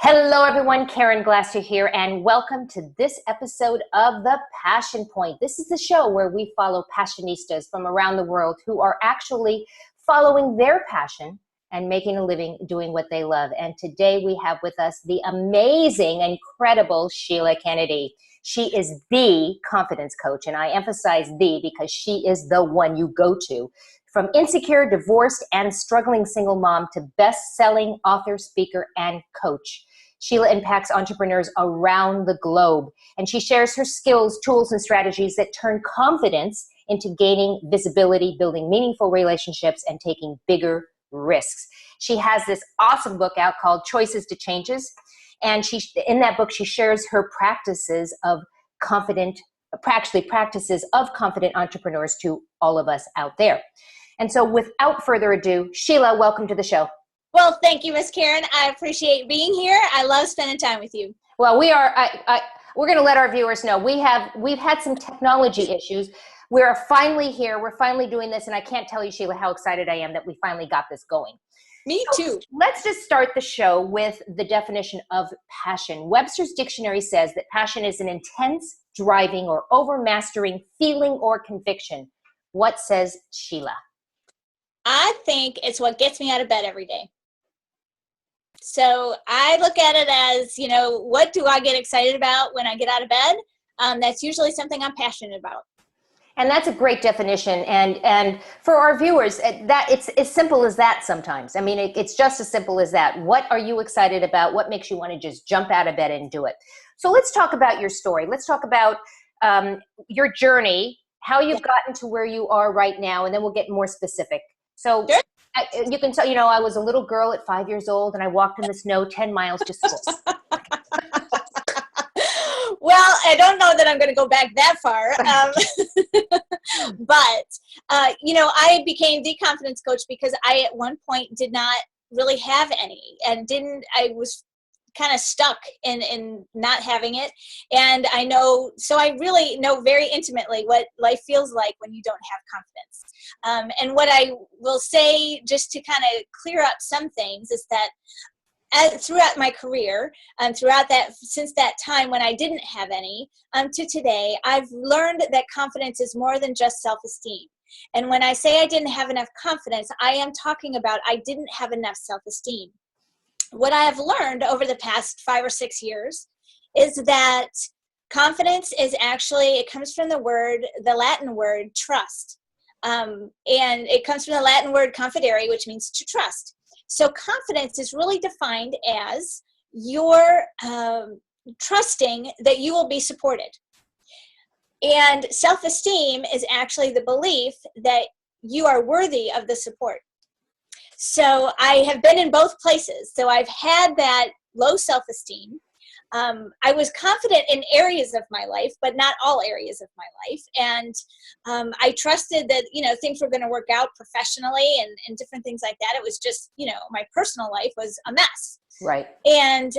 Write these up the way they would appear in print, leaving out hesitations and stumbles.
Hello everyone, Caren Glasser here, and welcome to this episode of the Passion Point. This is the show where we follow passionistas from around the world who are actually following their passion and making a living doing what they love. And today we have with us the amazing, incredible Sheila Kennedy. She is the confidence coach, and I emphasize the because she is the one you go to. From insecure, divorced, and struggling single mom to best-selling author, speaker, and coach, Sheila impacts entrepreneurs around the globe, and she shares her skills, tools, and strategies that turn confidence into gaining visibility, building meaningful relationships, and taking bigger risks. She has this awesome book out called Choices to Changes, and in that book, she shares her practices of confident entrepreneurs to all of us out there. And so without further ado, Sheila, welcome to the show. Well, thank you, Miss Caren. I appreciate being here. I love spending time with you. Well, we're going to let our viewers know we've had some technology issues. We're finally here. We're finally doing this, and I can't tell you, Sheila, how excited I am that we finally got this going. Me too. Let's just start the show with the definition of passion. Webster's dictionary says that passion is an intense, driving, or overmastering feeling or conviction. What says Sheila? I think it's what gets me out of bed every day. So I look at it as, what do I get excited about when I get out of bed? That's usually something I'm passionate about. And that's a great definition. And for our viewers, that it's as simple as that sometimes. I mean, it's just as simple as that. What are you excited about? What makes you want to just jump out of bed and do it? So let's talk about your story. Let's talk about your journey, how you've gotten to where you are right now, and then we'll get more specific. So sure. You can tell, I was a little girl at 5 years old, and I walked in the snow 10 miles to school. Well, I don't know that I'm going to go back that far. But, I became the confidence coach because I, at one point, did not really have any I was kind of stuck in not having it. And I really know very intimately what life feels like when you don't have confidence. And what I will say, just to kind of clear up some things, is that throughout my career, since that time when I didn't have any, to today, I've learned that confidence is more than just self-esteem. And when I say I didn't have enough confidence, I am talking about I didn't have enough self-esteem. What I have learned over the past 5 or 6 years is that confidence is actually, it comes from the Latin word trust. And it comes from the Latin word confidere, which means to trust. So confidence is really defined as your trusting that you will be supported. And self-esteem is actually the belief that you are worthy of the support. So I have been in both places. So I've had that low self-esteem. I was confident in areas of my life, but not all areas of my life. And I trusted that, things were going to work out professionally and different things like that. It was just, my personal life was a mess. Right. And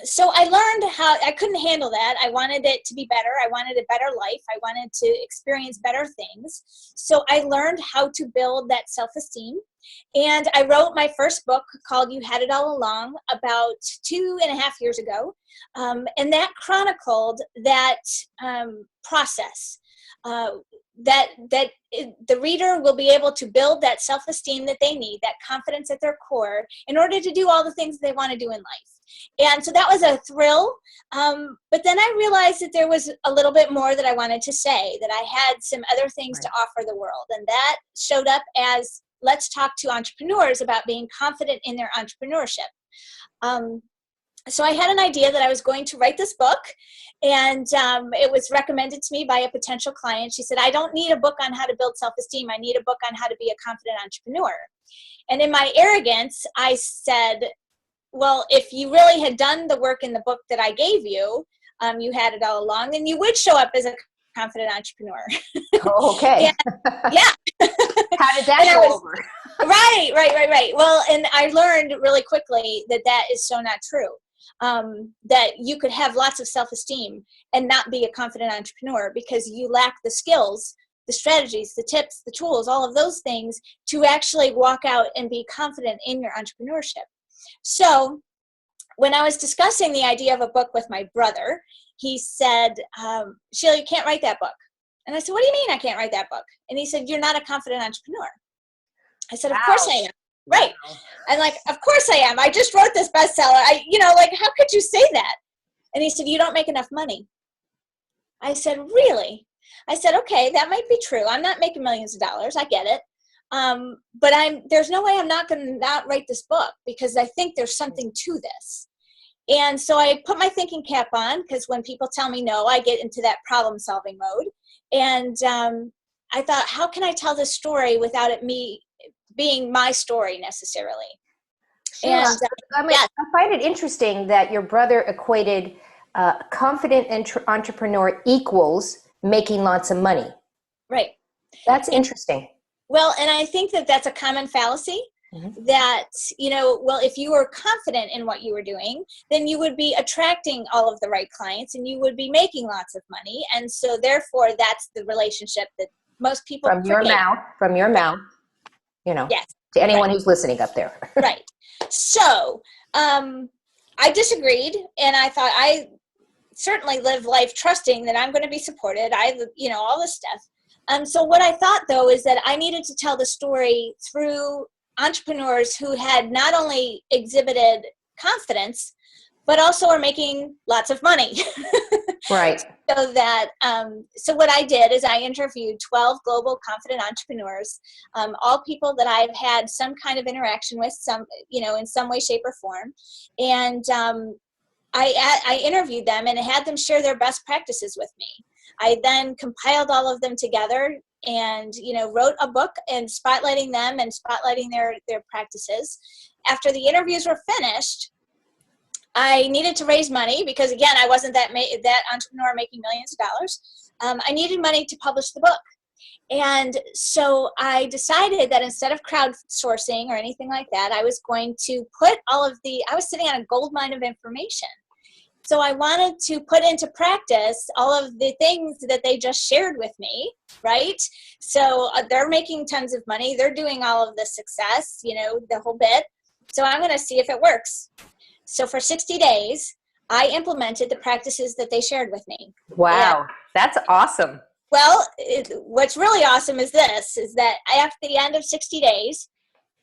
so I learned how I couldn't handle that. I wanted it to be better. I wanted a better life. I wanted to experience better things. So I learned how to build that self-esteem. And I wrote my first book called You Had It All Along about 2.5 years ago. And that chronicled that process. That the reader will be able to build that self-esteem that they need, that confidence at their core, in order to do all the things they want to do in life. And so that was a thrill. But then I realized that there was a little bit more that I wanted to say, that I had some other things to offer the world. And that showed up as, let's talk to entrepreneurs about being confident in their entrepreneurship. So I had an idea that I was going to write this book, and it was recommended to me by a potential client. She said, I don't need a book on how to build self-esteem. I need a book on how to be a confident entrepreneur. And in my arrogance, I said, well, if you really had done the work in the book that I gave you, you had it all along, then you would show up as a confident entrepreneur. Oh, okay. Yeah. How did that go over? Right. Well, and I learned really quickly that is so not true. That you could have lots of self-esteem and not be a confident entrepreneur because you lack the skills, the strategies, the tips, the tools, all of those things to actually walk out and be confident in your entrepreneurship. So when I was discussing the idea of a book with my brother, he said, Sheila, you can't write that book. And I said, what do you mean I can't write that book? And he said, you're not a confident entrepreneur. I said, of course I am. Right. I'm like, of course I am. I just wrote this bestseller. How could you say that? And he said, you don't make enough money. I said, really? I said, okay, that might be true. I'm not making millions of dollars. I get it. But there's no way I'm not going to not write this book, because I think there's something to this. And so I put my thinking cap on, because when people tell me no, I get into that problem solving mode. And I thought, how can I tell this story without it being my story necessarily? Sheila, And I find it interesting that your brother equated confident entrepreneur equals making lots of money. Right. That's interesting. Well, and I think that that's a common fallacy. Mm-hmm. That, if you were confident in what you were doing, then you would be attracting all of the right clients and you would be making lots of money. And so therefore, that's the relationship that most people from your mouth, yes, to anyone who's listening up there. Right. So I disagreed, and I thought I certainly live life trusting that I'm going to be supported. All this stuff. So what I thought, though, is that I needed to tell the story through entrepreneurs who had not only exhibited confidence, but also are making lots of money. Right. So what I did is I interviewed 12 global confident entrepreneurs, all people that I've had some kind of interaction with, in some way, shape, or form. And I interviewed them and had them share their best practices with me. I then compiled all of them together and, wrote a book and spotlighting them and spotlighting their practices. After the interviews were finished, I needed to raise money because, again, I wasn't that entrepreneur making millions of dollars. I needed money to publish the book. And so I decided that instead of crowdsourcing or anything like that, I was going to put I was sitting on a gold mine of information. So I wanted to put into practice all of the things that they just shared with me, right? So they're making tons of money. They're doing all of the success, the whole bit. So I'm going to see if it works. So for 60 days, I implemented the practices that they shared with me. Wow, that's awesome. Well, what's really awesome is that after the end of 60 days,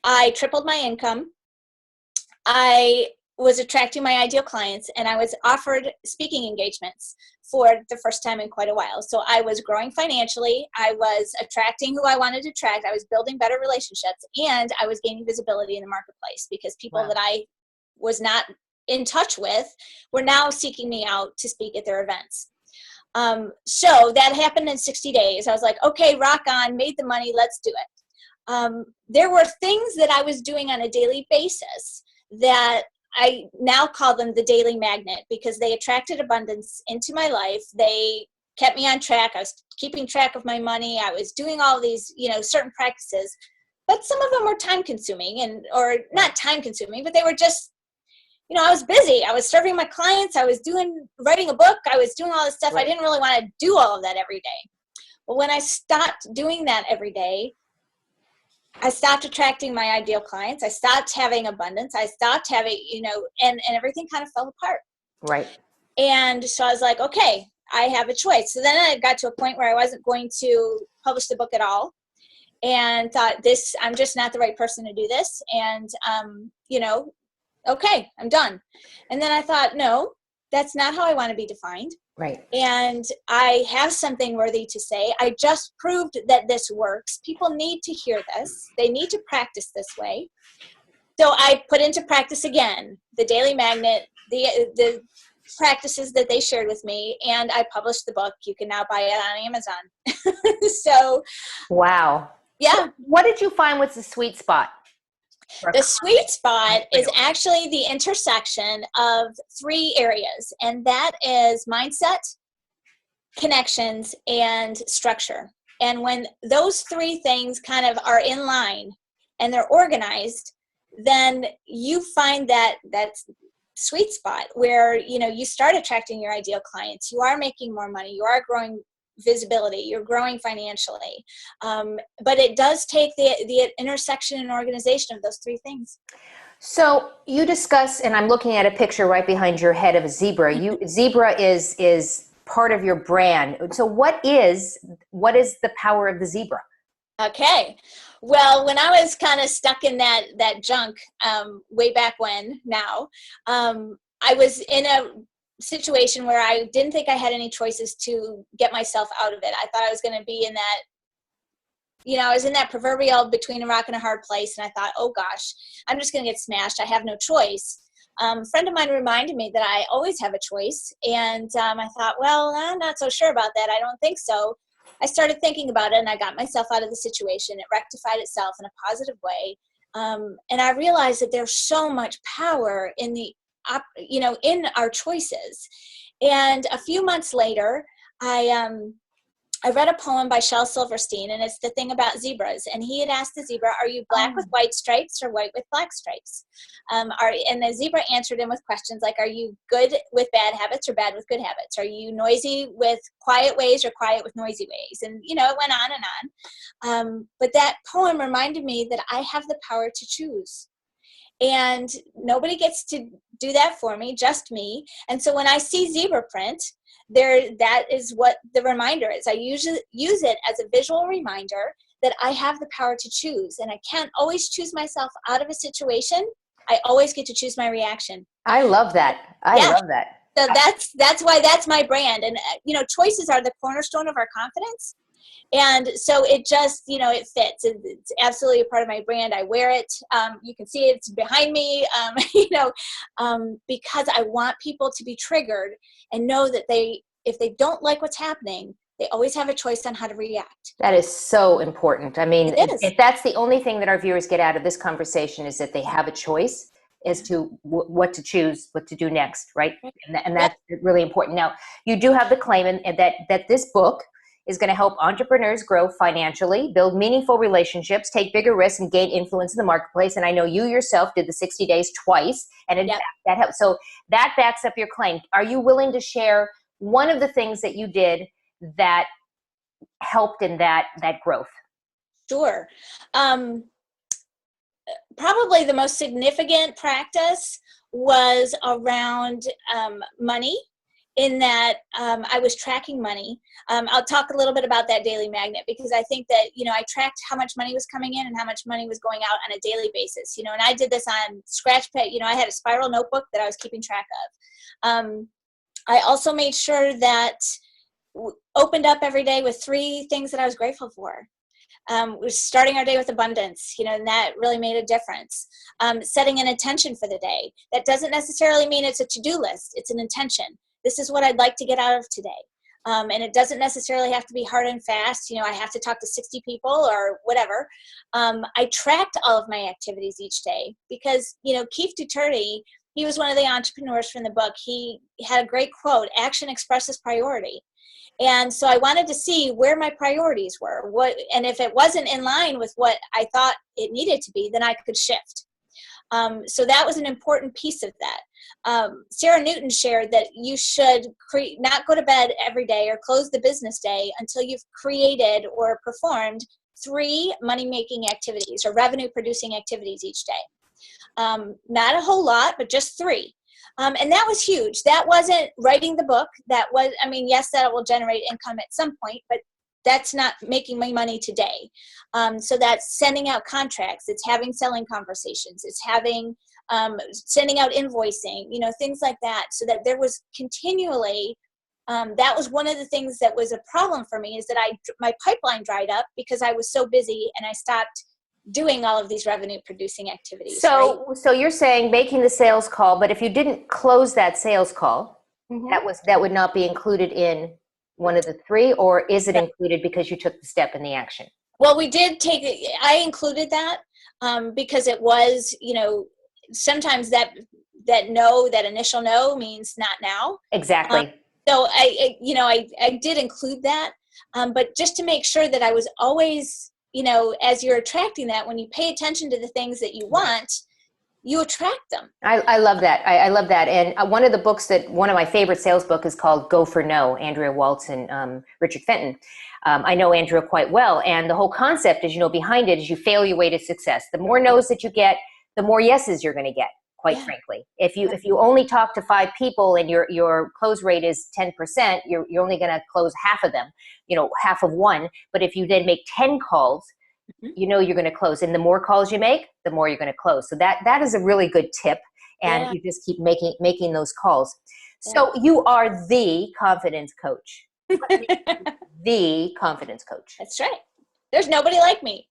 I tripled my income. I was attracting my ideal clients, and I was offered speaking engagements for the first time in quite a while. So I was growing financially. I was attracting who I wanted to attract. I was building better relationships, and I was gaining visibility in the marketplace because people that I was not in touch with were now seeking me out to speak at their events. So that happened in 60 days. I was like, okay, rock on, made the money, let's do it. There were things that I was doing on a daily basis that I now call them the daily magnet because they attracted abundance into my life. They kept me on track. I was keeping track of my money. I was doing all these, certain practices, but some of them were time consuming or not time consuming, but they were just, I was busy. I was serving my clients. I was writing a book. I was doing all this stuff. Right. I didn't really want to do all of that every day. But when I stopped doing that every day, I stopped attracting my ideal clients. I stopped having abundance. I stopped having, and everything kind of fell apart. Right. And so I was like, okay, I have a choice. So then I got to a point where I wasn't going to publish the book at all and thought I'm just not the right person to do this. And, okay, I'm done. And then I thought, no, that's not how I want to be defined. Right. And I have something worthy to say. I just proved that this works. People need to hear this. They need to practice this way. So I put into practice again, the daily magnet, the practices that they shared with me, and I published the book. You can now buy it on Amazon. So. Wow. Yeah. What did you find was the sweet spot? The sweet spot is actually the intersection of 3 areas, and that is mindset, connections, and structure. And when those 3 things kind of are in line and they're organized, then you find that sweet spot where, you start attracting your ideal clients. You are making more money. You are growing visibility, you're growing financially, but it does take the intersection and organization of those 3 things. So you discuss, and I'm looking at a picture right behind your head of a zebra. Zebra is part of your brand. So what is the power of the zebra? Okay. Well, when I was kind of stuck in that junk way back when now, I was in a situation where I didn't think I had any choices to get myself out of it. I thought I was going to be in that, I was in that proverbial between a rock and a hard place. And I thought, oh gosh, I'm just going to get smashed. I have no choice. A friend of mine reminded me that I always have a choice. And I thought, well, I'm not so sure about that. I don't think so. I started thinking about it and I got myself out of the situation. It rectified itself in a positive way. And I realized that there's so much power in in our choices. And a few months later, I read a poem by Shel Silverstein, and it's the thing about zebras. And he had asked the zebra, are you black with white stripes or white with black stripes? And the zebra answered him with questions like, are you good with bad habits or bad with good habits? Are you noisy with quiet ways or quiet with noisy ways? And, it went on and on. But that poem reminded me that I have the power to choose. And nobody gets to do that for me, just me. And so when I see zebra print, that is what the reminder is. I usually use it as a visual reminder that I have the power to choose. And I can't always choose myself out of a situation. I always get to choose my reaction. I love that. I love that. So that's why that's my brand. And, choices are the cornerstone of our confidence. And so it just, it fits. It's absolutely a part of my brand. I wear it. You can see it's behind me, because I want people to be triggered and know that if they don't like what's happening, they always have a choice on how to react. That is so important. I mean, if that's the only thing that our viewers get out of this conversation is that they have a choice as to what to choose, what to do next, right? And that's really important. Now, you do have the claim that this book is going to help entrepreneurs grow financially, build meaningful relationships, take bigger risks, and gain influence in the marketplace. And I know you yourself did the 60 days twice, and that helped. So that backs up your claim. Are you willing to share one of the things that you did that helped in that growth? Sure. Probably the most significant practice was around money. In that I was tracking money. I'll talk a little bit about that daily magnet because I think that, I tracked how much money was coming in and how much money was going out on a daily basis, and I did this on Scratchpad. I had a spiral notebook that I was keeping track of. I also made sure that opened up every day with 3 things that I was grateful for. We're starting our day with abundance, and that really made a difference. Setting an intention for the day. That doesn't necessarily mean it's a to-do list. It's an intention. This is what I'd like to get out of today. And it doesn't necessarily have to be hard and fast. I have to talk to 60 people or whatever. I tracked all of my activities each day because, Keith Duturti, he was one of the entrepreneurs from the book. He had a great quote, action expresses priority. And so I wanted to see where my priorities were. And if it wasn't in line with what I thought it needed to be, then I could shift. So that was an important piece of that. Sarah Newton shared that you should not go to bed every day or close the business day until you've created or performed 3 money-making activities or revenue-producing activities each day. Not a whole lot, but just 3. And that was huge. That wasn't writing the book. That was, yes, that will generate income at some point, but that's not making my money today. So that's sending out contracts. It's having selling conversations. It's having sending out invoicing, things like that. So that there was continually, that was one of the things that was a problem for me is that my pipeline dried up because I was so busy and I stopped doing all of these revenue producing activities. So you're saying making the sales call, but if you didn't close that sales call, that would not be included in one of the 3, or is it included because you took the step in the action? Well, we did take it. I included that because it was, sometimes that initial no means not now. Exactly. So I did include that, but just to make sure that I was always, as you're attracting that, when you pay attention to the things that you want, you attract them. I love that. I love that. And one of my favorite sales book is called Go for No, Andrea Waltz and Richard Fenton. I know Andrea quite well. And the whole concept is, behind it is you fail your way to success. The more no's that you get, the more yeses you're going to get, quite Yeah. frankly. If you only talk to 5 people and your close rate is 10%, you're only going to close half of them, half of one. But if you then make 10 calls, Mhm. you're going to close. And the more calls you make, the more you're going to close. So that is a really good tip. And Yeah. you just keep making those calls. Yeah. So you are the confidence coach. The confidence coach. That's right. There's nobody like me.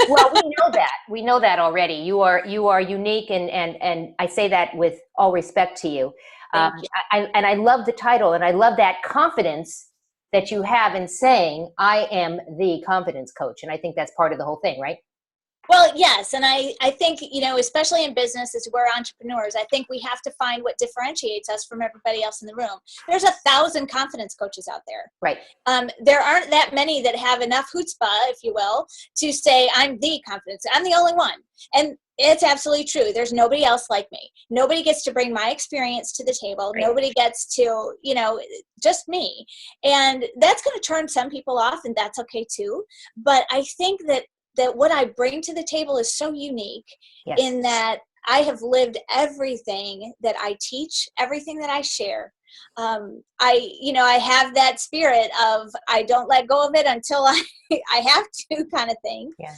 Well, we know that. We know that already. You are unique, and I say that with all respect to you. Thank you. I love the title, and I love that confidence that you have in saying, I am the confidence coach. And I think that's part of the whole thing, right? Well, yes. And I think, especially in business, as we're entrepreneurs, I think we have to find what differentiates us from everybody else in the room. There's 1,000 confidence coaches out there. Right. There aren't that many that have enough chutzpah, if you will, to say, I'm the confidence. I'm the only one. And it's absolutely true. There's nobody else like me. Nobody gets to bring my experience to the table. Right. Nobody gets to, just me. And that's going to turn some people off, and that's okay too. But I think that what I bring to the table is so unique. Yes. In that I have lived everything that I teach, everything that I share. I have that spirit of I don't let go of it until I have to, kind of thing. Yeah.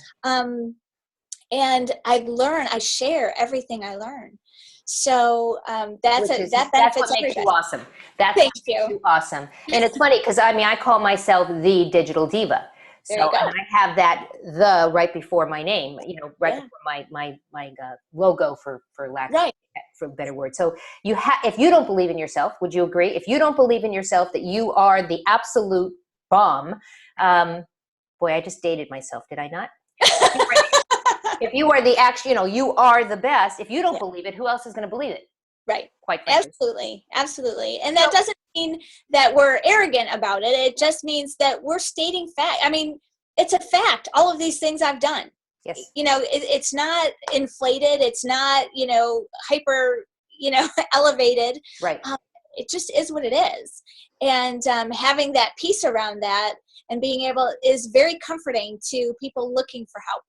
And I share everything I learn. So that benefits that's what everybody. makes you awesome. That's Thank what makes you awesome. And it's funny because I call myself the digital diva. There you go. And I have that right before my name, before my logo for lack for a better word. So if you don't believe in yourself, would you agree? If you don't believe in yourself that you are the absolute bomb, boy, I just dated myself, did I not? If you are you are the best. If you don't believe it, who else is going to believe it? Right. Quite frankly. Absolutely. And that doesn't mean that we're arrogant about it. It just means that we're stating fact. It's a fact. All of these things I've done. Yes. It's not inflated. It's not, hyper, elevated. Right. It just is what it is. And having that peace around that and being able is very comforting to people looking for help.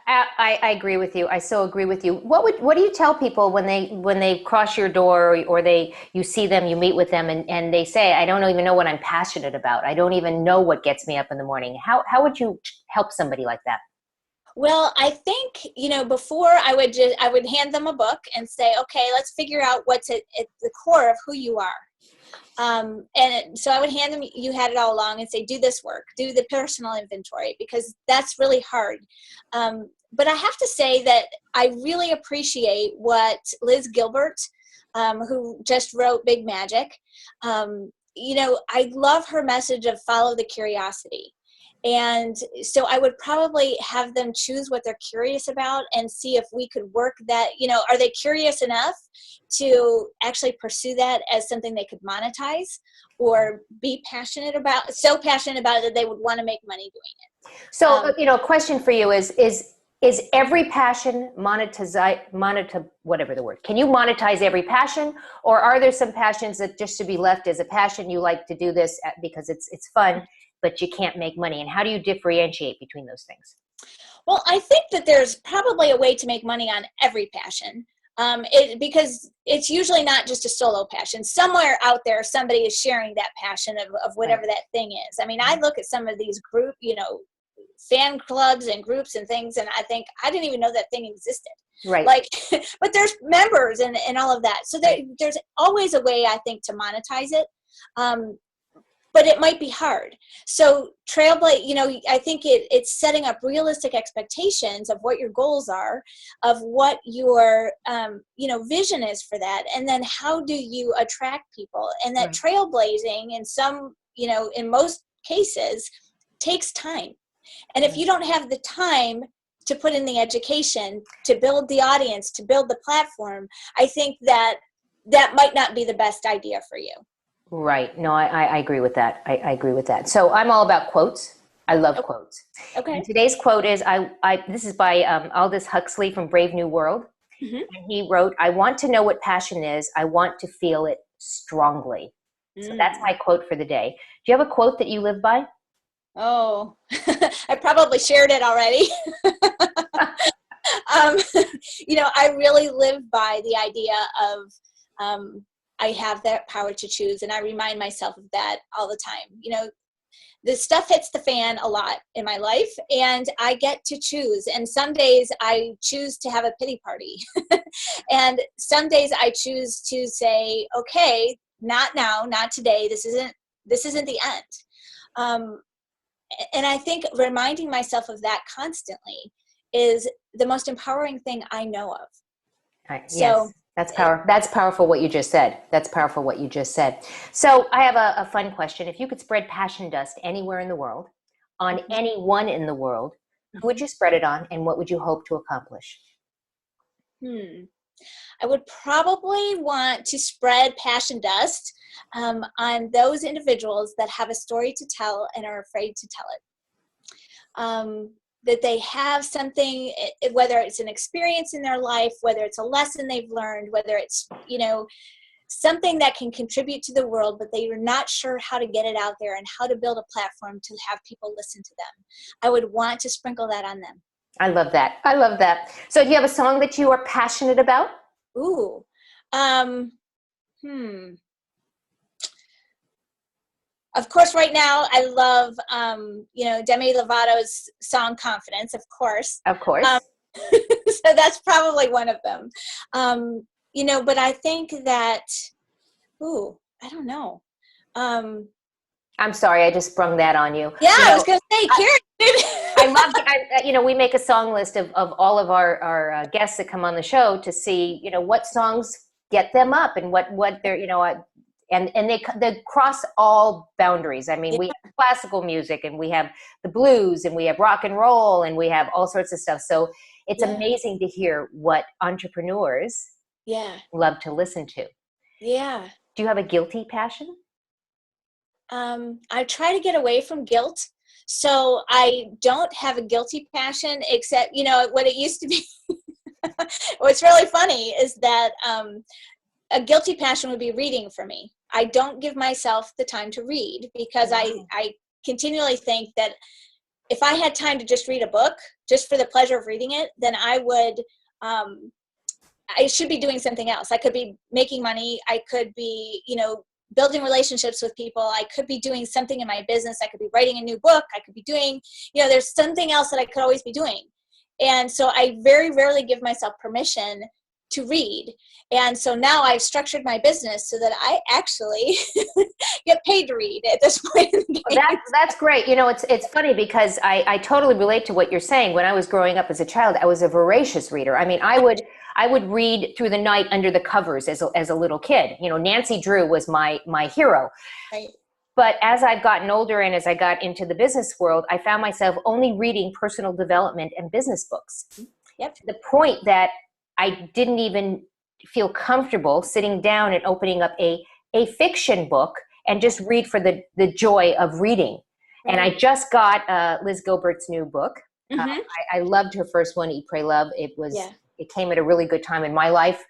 I agree with you. I so agree with you. What do you tell people when they cross your door or you see them, you meet with them and they say, I don't even know what I'm passionate about. I don't even know what gets me up in the morning. How would you help somebody like that? Well, I think, before I would hand them a book and say, okay, let's figure out what's at the core of who you are. So I would hand them, you had it all along, and say, do this work, do the personal inventory, because that's really hard. But I have to say that I really appreciate what Liz Gilbert, who just wrote Big Magic, I love her message of follow the curiosity. And so I would probably have them choose what they're curious about and see if we could work that, are they curious enough to actually pursue that as something they could monetize or be so passionate about it that they would want to make money doing it. So, a question for you is every passion whatever the word, can you monetize every passion, or are there some passions that just should be left as a passion? You like to do this because it's fun, but you can't make money. And how do you differentiate between those things? Well, I think that there's probably a way to make money on every passion. Because it's usually not just a solo passion. Somewhere out there, somebody is sharing that passion of whatever that thing is. I look at some of these group, fan clubs and groups and things, and I think I didn't even know that thing existed. Right. But there's members and all of that. So there's always a way, I think, to monetize it. But it might be hard. So Trailblaze, I think it's setting up realistic expectations of what your goals are, of what your, vision is for that. And then how do you attract people? And that trailblazing in most cases takes time. And if you don't have the time to put in the education, to build the audience, to build the platform, I think that might not be the best idea for you. Right. No, I agree with that. I agree with that. So I'm all about quotes. I love quotes. Okay. And today's quote is, this is by Aldous Huxley from Brave New World. Mm-hmm. And he wrote, I want to know what passion is. I want to feel it strongly. So that's my quote for the day. Do you have a quote that you live by? Oh, I probably shared it already. I really live by the idea of I have that power to choose, and I remind myself of that all the time. The stuff hits the fan a lot in my life, and I get to choose. And some days I choose to have a pity party. And some days I choose to say, okay, not now, not today. This isn't the end. And I think reminding myself of that constantly is the most empowering thing I know of. Right. Yes. That's powerful what you just said. That's powerful what you just said. So I have a fun question. If you could spread passion dust anywhere in the world, on anyone in the world, who would you spread it on, and what would you hope to accomplish? I would probably want to spread passion dust on those individuals that have a story to tell and are afraid to tell it. That they have something, whether it's an experience in their life, whether it's a lesson they've learned, whether it's, something that can contribute to the world, but they are not sure how to get it out there and how to build a platform to have people listen to them. I would want to sprinkle that on them. I love that. I love that. So do you have a song that you are passionate about? Ooh. Of course, right now, I love, Demi Lovato's song Confidence, of course. Of course. So that's probably one of them. But I think that, I don't know. I'm sorry, I just sprung that on you. Yeah, I was going to say, Karen. I love, we make a song list of all of our guests that come on the show to see, what songs get them up and what they're, and they cross all boundaries. I mean, we have classical music, and we have the blues, and we have rock and roll, and we have all sorts of stuff. So it's amazing to hear what entrepreneurs love to listen to. Yeah. Do you have a guilty passion? I try to get away from guilt. So I don't have a guilty passion, except, what it used to be. What's really funny is that a guilty passion would be reading for me. I don't give myself the time to read because I continually think that if I had time to just read a book, just for the pleasure of reading it, then I should be doing something else. I could be making money. I could be, building relationships with people. I could be doing something in my business. I could be writing a new book. I could be doing, there's something else that I could always be doing. And so I very rarely give myself permission to read. And so now I've structured my business so that I actually get paid to read at this point in the game. That's great. It's funny because I totally relate to what you're saying. When I was growing up as a child, I was a voracious reader. I mean, I would read through the night under the covers as a little kid. Nancy Drew was my hero. Right. But as I've gotten older and as I got into the business world, I found myself only reading personal development and business books. Yep. To the point that I didn't even feel comfortable sitting down and opening up a fiction book and just read for the joy of reading. Right. And I just got Liz Gilbert's new book. I loved her first one, Eat, Pray, Love. It came at a really good time in my life.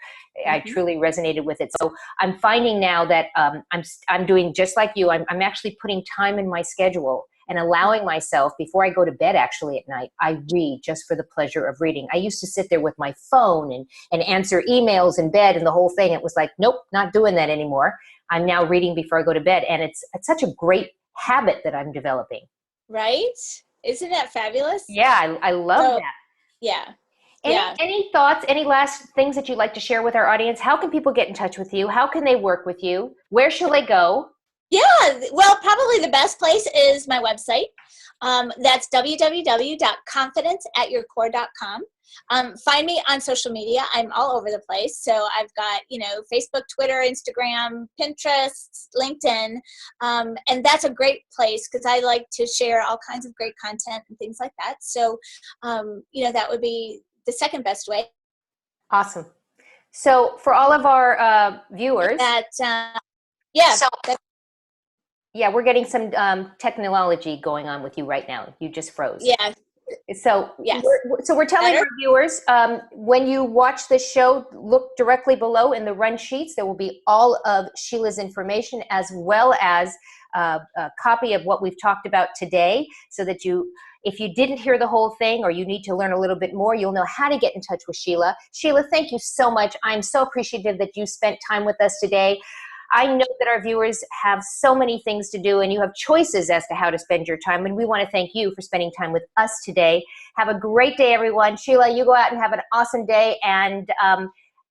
I truly resonated with it. So I'm finding now that I'm doing just like you. I'm actually putting time in my schedule and allowing myself, before I go to bed actually at night, I read just for the pleasure of reading. I used to sit there with my phone and answer emails in bed and the whole thing. It was like, nope, not doing that anymore. I'm now reading before I go to bed. And it's such a great habit that I'm developing. Right? Isn't that fabulous? Yeah, I love that. Yeah. Any thoughts, any last things that you'd like to share with our audience? How can people get in touch with you? How can they work with you? Where shall they go? Yeah, well, probably the best place is my website. That's www.confidenceatyourcore.com. Find me on social media. I'm all over the place. So I've got, Facebook, Twitter, Instagram, Pinterest, LinkedIn. And that's a great place because I like to share all kinds of great content and things like that. So, that would be the second best way. Awesome. So for all of our viewers. We're getting some technology going on with you right now. You just froze. Yeah. So we're telling our viewers, when you watch the show, look directly below in the run sheets. There will be all of Sheila's information as well as a copy of what we've talked about today, so that If you didn't hear the whole thing or you need to learn a little bit more, you'll know how to get in touch with Sheila. Sheila, thank you so much. I'm so appreciative that you spent time with us today. I know that our viewers have so many things to do and you have choices as to how to spend your time. And we want to thank you for spending time with us today. Have a great day, everyone. Sheila, you go out and have an awesome day and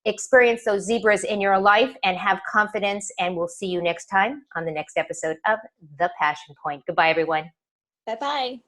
experience those zebras in your life and have confidence. And we'll see you next time on the next episode of The Passion Point. Goodbye, everyone. Bye-bye.